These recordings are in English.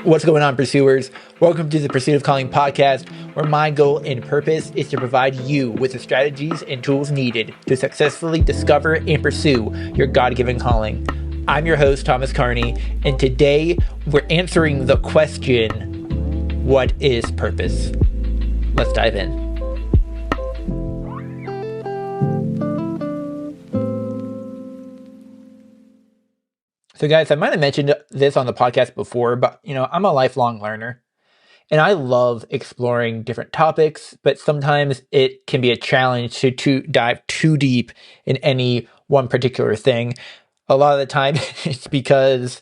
What's going on, pursuers? Welcome to the Pursuit of Calling podcast, where my goal and purpose is to provide you with the strategies and tools needed to successfully discover and pursue your God-given calling. I'm your host, Thomas Carney, and today we're answering the question, what is purpose? Let's dive in. So guys, I might have mentioned this on the podcast before, but I'm a lifelong learner and I love exploring different topics, but sometimes it can be a challenge to dive too deep in any one particular thing. A lot of the time it's because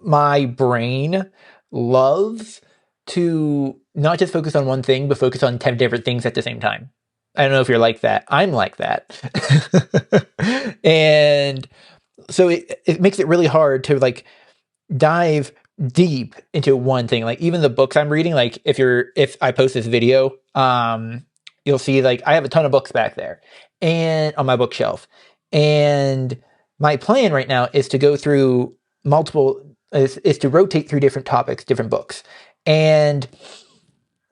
my brain loves to not just focus on one thing, but focus on 10 different things at the same time. I don't know if you're like that. I'm like that. And so it makes it really hard to dive deep into one thing. Like even the books I'm reading, like if I post this video, you'll see I have a ton of books back there and on my bookshelf. And my plan right now is to go through is to rotate through different topics, different books.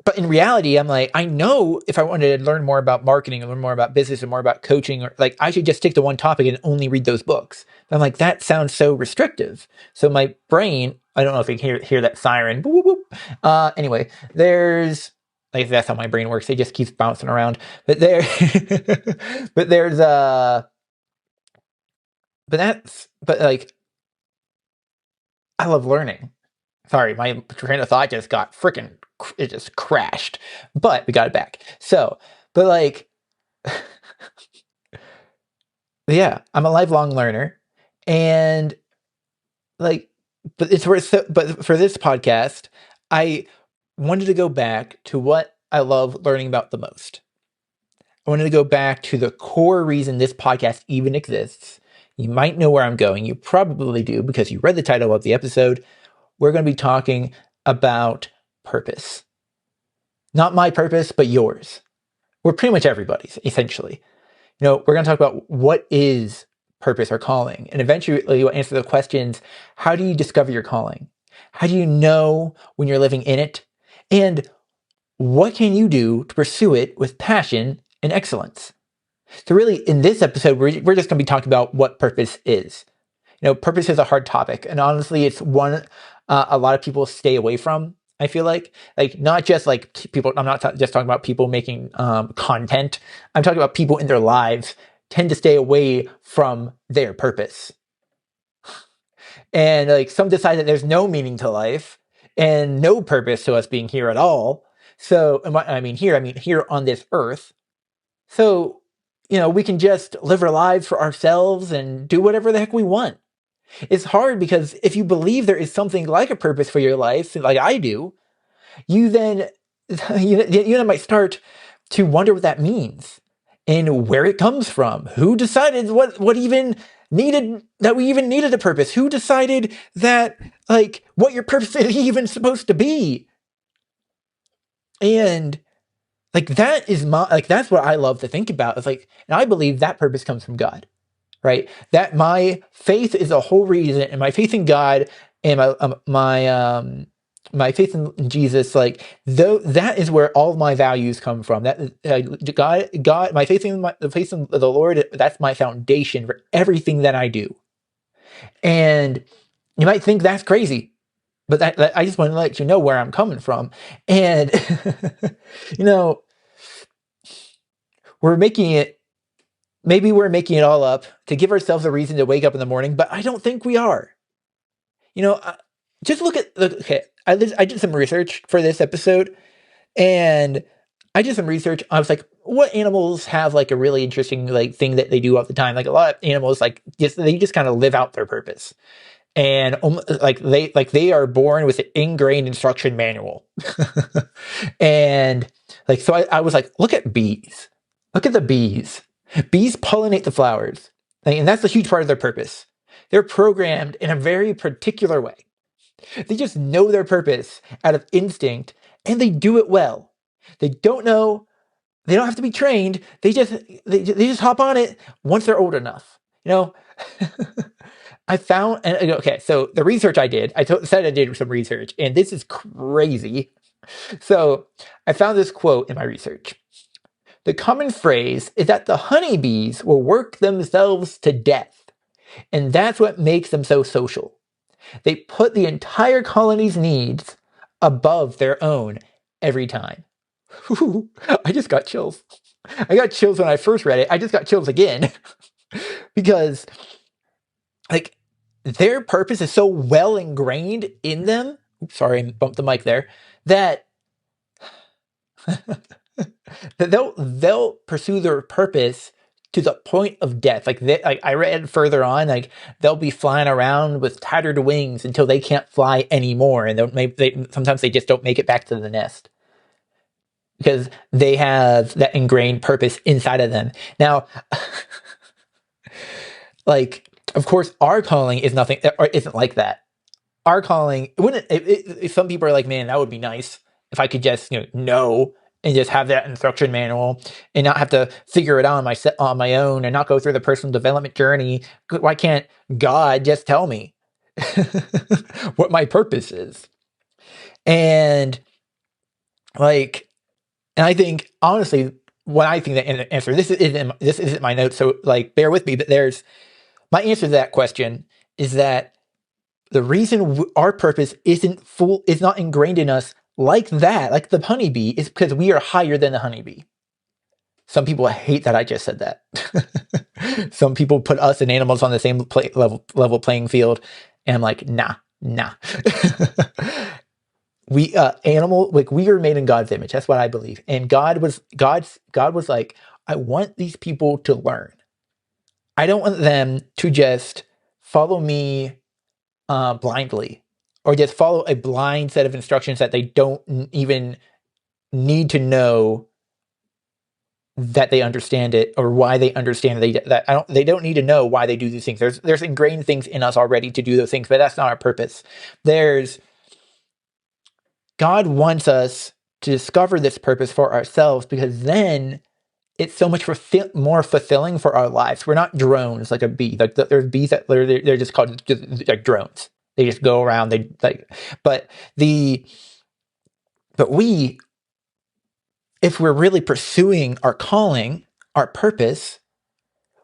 But in reality, I'm like, I know if I wanted to learn more about marketing and learn more about business and more about coaching, or I should just stick to one topic and only read those books. But I'm like, that sounds so restrictive. So my brain, I don't know if you can hear that siren. Boop, boop, boop. Anyway, that's how my brain works. It just keeps bouncing around. But I love learning. Sorry, my train of thought just got it just crashed, but we got it back. So, yeah, I'm a lifelong learner, and but for this podcast, I wanted to go back to what I love learning about the most. I wanted to go back to the core reason this podcast even exists. You might know where I'm going. You probably do because you read the title of the episode. We're going to be talking about purpose. Not my purpose, but yours. We're pretty much everybody's, essentially. We're going to talk about what is purpose or calling. And eventually we'll answer the questions, how do you discover your calling? How do you know when you're living in it? And what can you do to pursue it with passion and excellence? So really, in this episode, we're just going to be talking about what purpose is. Purpose is a hard topic. And honestly, it's one a lot of people stay away from. I feel like not just people. I'm not just talking about people making content. I'm talking about people in their lives tend to stay away from their purpose. And some decide that there's no meaning to life and no purpose to us being here at all. So I mean here on this earth. So we can just live our lives for ourselves and do whatever the heck we want. It's hard because if you believe there is something like a purpose for your life, like I do, you then might start to wonder what that means and where it comes from. Who decided what even needed that we even needed a purpose? Who decided that what your purpose is even supposed to be? And that is that's what I love to think about. It's and I believe that purpose comes from God. Right? That my faith is the whole reason, and my faith in God and my faith in Jesus, though that is where all of my values come from. That God, my faith in the faith in the Lord, that's my foundation for everything that I do. And you might think that's crazy, but that I just want to let you know where I'm coming from. And maybe we're making it all up to give ourselves a reason to wake up in the morning, but I don't think we are. Just I did some research for this episode, and I did some research. I was what animals have a really interesting thing that they do all the time? A lot of animals they just kind of live out their purpose, and they are born with an ingrained instruction manual. And so I was look at bees. Look at the bees. Bees pollinate the flowers, and that's a huge part of their purpose. They're programmed in a very particular way. They just know their purpose out of instinct, and they do it well. They don't have to be trained. They just hop on it once they're old enough. I found, and okay, so the research I did, said I did some research, and this is crazy. So I found this quote in my research. The common phrase is that the honeybees will work themselves to death, and that's what makes them so social. They put the entire colony's needs above their own every time. I just got chills. I got chills when I first read it. I just got chills again because, like, their purpose is so well ingrained in them. Oops, sorry, I bumped the mic there. That that they'll pursue their purpose to the point of death. Like I read further on, like they'll be flying around with tattered wings until they can't fly anymore, and sometimes they just don't make it back to the nest because they have that ingrained purpose inside of them. Now, like, of course, our calling is nothing or isn't like that. Our calling wouldn't. Some people are like, man, that would be nice if I could just know and just have that instruction manual and not have to figure it out on my own and not go through the personal development journey. Why can't God just tell me what my purpose is? And like, and I think honestly, what I think the answer, this isn't my notes, so like bear with me, but there's my answer to that question is that the reason our purpose is not ingrained in us like that, like the honeybee, is because we are higher than the honeybee. Some people hate that I just said that. Some people put us and animals on the same level playing field, and I'm like, nah. We we are made in God's image. That's what I believe. And God was like, I want these people to learn. I don't want them to just follow me blindly, or just follow a blind set of instructions that they don't even need to know that they understand it or why they understand it. They don't need to know why they do these things. There's ingrained things in us already to do those things, but that's not our purpose. God wants us to discover this purpose for ourselves, because then it's so much more fulfilling for our lives. We're not drones like a bee. Like there's bees that they're just called like drones. They just go around. But we, if we're really pursuing our calling, our purpose,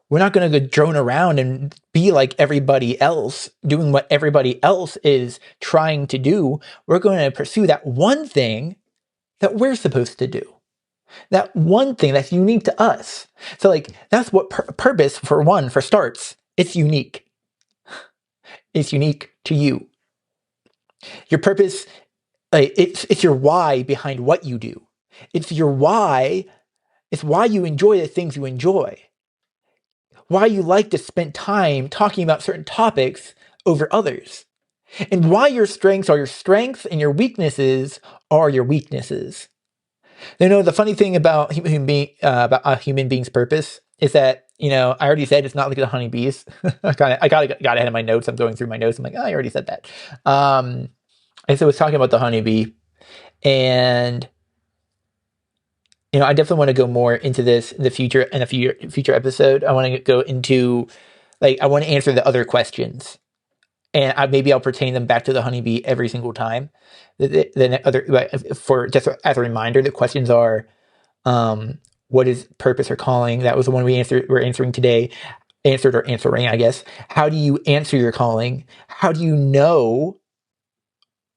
we're not going to go drone around and be like everybody else, doing what everybody else is trying to do. We're going to pursue that one thing that we're supposed to do. That one thing that's unique to us. So like, that's what purpose for starts. It's unique. It's unique to you. Your purpose, it's your why behind what you do. It's your why. It's why you enjoy the things you enjoy. Why you like to spend time talking about certain topics over others. And why your strengths are your strengths and your weaknesses are your weaknesses. The funny thing about human being's purpose is that, I already said it's not like the honeybees. I got ahead of my notes. I'm going through my notes. I'm like, oh, I already said that. And so I was talking about the honeybee, and I definitely want to go more into this in the future, in a future episode. I want to go into, I want to answer the other questions, and maybe I'll pertain them back to the honeybee every single time. For just as a reminder, the questions are, what is purpose or calling? That was the one we're answering today. Answering, I guess. How do you answer your calling? How do you know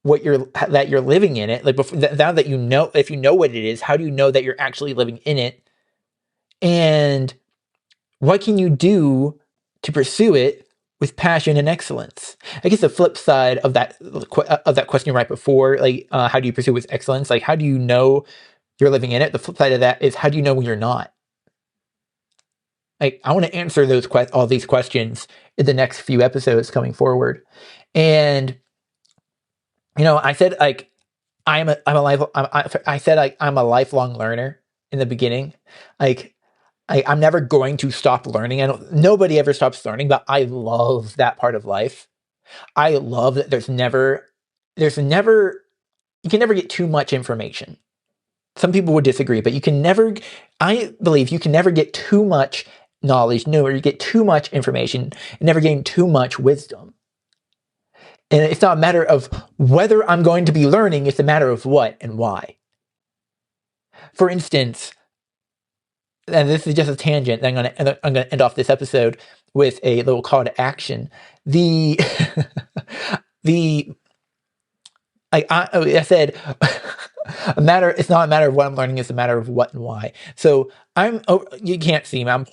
that you're living in it? Like, now that if you know what it is, how do you know that you're actually living in it? And what can you do to pursue it with passion and excellence? I guess the flip side of that question right before, how do you pursue with excellence? Like, how do you know you're living in it? The flip side of that is, how do you know when you're not? Like, I want to answer all these questions in the next few episodes coming forward. And I said I'm a lifelong learner in the beginning. I'm never going to stop learning. Nobody ever stops learning, but I love that part of life. I love that you can never get too much information. Some people would disagree, but I believe you can never get too much knowledge, or you get too much information, and never gain too much wisdom. And it's not a matter of whether I'm going to be learning, it's a matter of what and why. For instance, and this is just a tangent, I'm going to end off this episode with a little call to action. I said, it's not a matter of what I'm learning, it's a matter of what and why. So you can't see me, I'm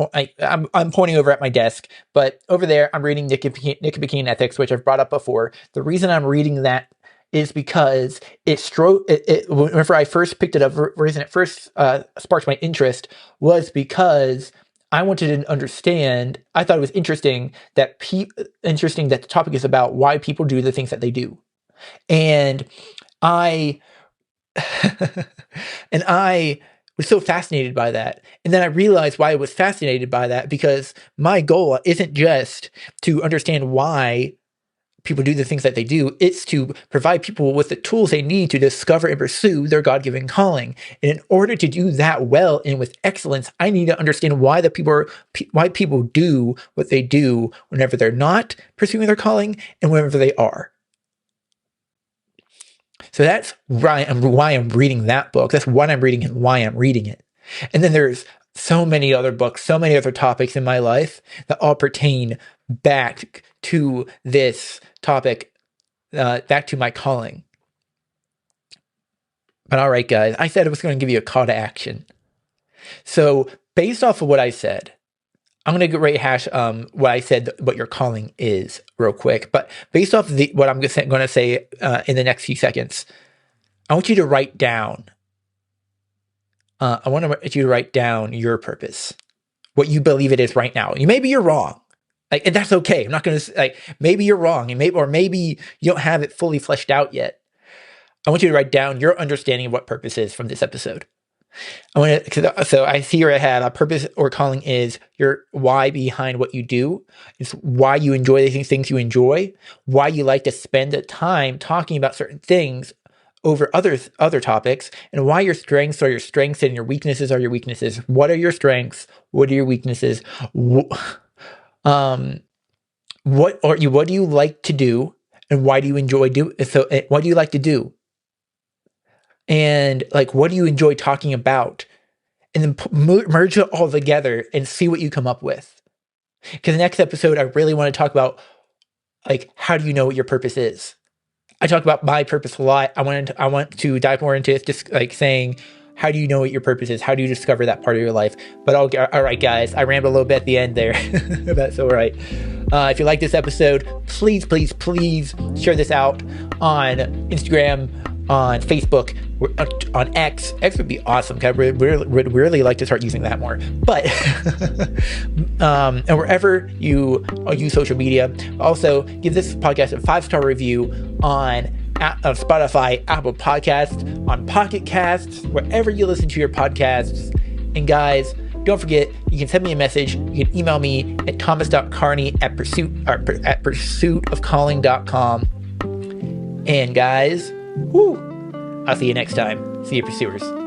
pointing over at my desk, but over there I'm reading Nicomachean Ethics, which I've brought up before. The reason I'm reading that is because whenever I first picked it up, the reason it first sparked my interest was because I wanted to understand. I thought it was interesting that the topic is about why people do the things that they do, and I was so fascinated by that. And then I realized why I was fascinated by that, because my goal isn't just to understand why people do the things that they do. It's to provide people with the tools they need to discover and pursue their God-given calling. And in order to do that well and with excellence, I need to understand why people do what they do whenever they're not pursuing their calling and whenever they are. So that's why I'm reading that book. That's what I'm reading and why I'm reading it. And then there's so many other books, so many other topics in my life that all pertain back to this topic, back to my calling. But all right, guys, I said I was going to give you a call to action. So based off of what I said, I'm going to rehash what I said, what your calling is real quick. But based off what I'm going to say in the next few seconds, I want you to write down. I want you to write down your purpose, what you believe it is right now. Maybe you're wrong. And that's okay. I'm not going to maybe you're wrong, and maybe you don't have it fully fleshed out yet. I want you to write down your understanding of what purpose is from this episode. So I see here I have a purpose or calling is your why behind what you do. It's why you enjoy the things you enjoy, why you like to spend the time talking about certain things over other topics, and why your strengths are your strengths and your weaknesses are your weaknesses. What are your strengths? What are your weaknesses? What do you like to do, and why do you enjoy so what do you like to do? And what do you enjoy talking about? And then merge it all together and see what you come up with. Because the next episode, I really want to talk about how do you know what your purpose is? I talk about my purpose a lot. I want to dive more into it, just saying, how do you know what your purpose is? How do you discover that part of your life? But all right, guys, I rambled a little bit at the end there. That's all right. If you like this episode, please share this out on Instagram, on Facebook, on X. X would be awesome. I would really like to start using that more. But and wherever you use social media, also give this podcast a 5-star review on Spotify, Apple Podcasts, on Pocket Casts, wherever you listen to your podcasts. And guys, don't forget, you can send me a message. You can email me at thomas.carney at pursuitofcalling.com. And guys, I'll see you next time. See you, pursuers.